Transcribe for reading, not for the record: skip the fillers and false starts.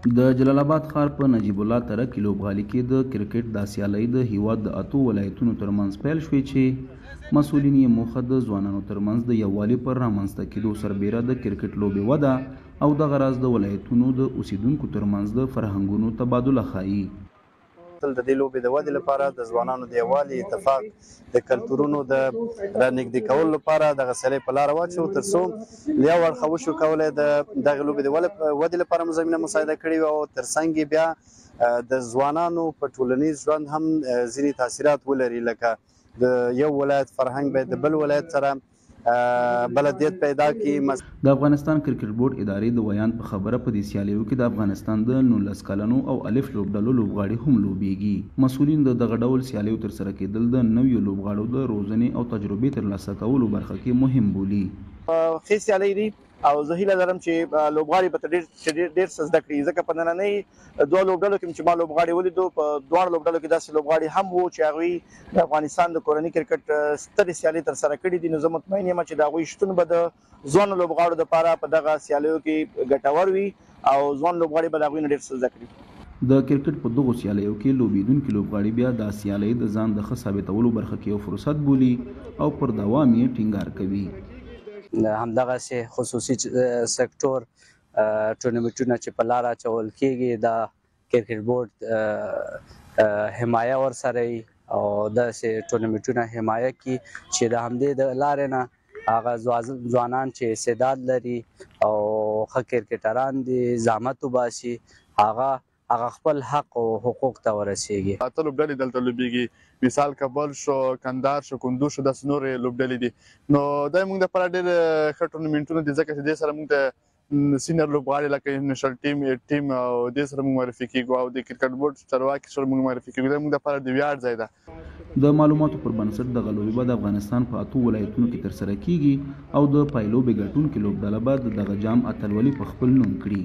د جلال آباد ښار په نجیب الله تره کې لوبغالي کې د کرکټ دا سیالۍ د هیواد د 8 ولایتونو ترمنځ پیل شوې چې مسؤلین یې موخه د ځوانانو ترمنځ د یووالي پر رامنځته کېدو سربیره د کرکټ لوبې وده او دغه راز د ولایتونو د اوسیدونکو ترمنځ د فرهنګونو تبادله ښایي. د دې لوبې د ودې لپاره د ځوانانو د یووالي اتفاق د کلتورونو د رانږدې کولو لپاره دغه سیالۍ په لاره واچو تر څو له یو اړخه وشو کولی د دغې لوبې د ودې لپاره مو زمینه مساعده کړې وي او تر څنګ یې بیا د ځوانانو په ټولنیز ژوند هم ځینې تاثیرات ولري، لکه د یو ولایت فرهنګ باید د بل ولایت سره بلدیت پیدا کړي. د افغانستان کرکټ بورډ ادارې د ویان په خبره په دې سیالیو کې د افغانستان د 19 کلنو او الف لوبډلو لوبغاړي هم لوبېږي. مسؤلین د دغه ډول سیالیو ترسره کېدل د نویو لوبغاړو د روزنې او تجربې ترلاسه کولو برخه کې مهم بولي. ښې سیالۍ دي او زه هیله لرم چې لوبغاړي به ډېر څه زده کړي، ځکه په نننۍ دوه لوبډلو کې چې ما لوبغاړي ولیدو په دواړو لوبډلو کې داسې لوبغاړي هم وو چې هغوی د افغانستان د کورني کرکټ سترې سیالۍ ترسره کړي دي. نو زه مطمئن یم چې د هغوی شتون به د ځوانو لوبغاړو دپاره په دغه سیالیو کې ګټور وي او ځوان لوبغاړي به د هغوی نه ډېر څه زده کړي. د کرکټ په دغو سیالیو کې لوبېدونکي لوبغاړي بیا دا سیالۍ د ځان د ښه ثابتولو برخه کې یو فرصت بولي او پر دوام یې ټینګار کوي. همدغسې خصوصي سکتور ټورنمنټونه چې په لاره اچول کېږي د کرکټ بورډ حمایه ورسره وي او داسې ټورنمنټونه حمایه کړي چې د همدې د لارې نه هغه ځوانان چې استعداد لري او ښه کرکټران دي زحمت وباسي هغه خپل حق او حقوق ته ورسیږي. اته لوبډلې دلته لوبېږي، مثال کابل شو، کندهار شو، کندوز شو، داسې نورې لوبډلې دي. نو دا موږ دپاره ډېر ښه ټورنمنټونه دي، ځکه چې دې سره موږ د سینیر لوبغاړي لکه نیشنل ټیم او دې سره موږ معرفي کېږو او د کرکټ بورډ چارواکي سره موږ معرفي کېږو. دا موږ دپاره د ویاړ ځای ده. د معلوماتو پر بنسټ دغه لوبې به د افغانستان په 8 ولایتونو کې ترسره کیږي او د پایلوبې ګټونکې لوبډله به د دغه جام اتلولي په خپل نوم کړي.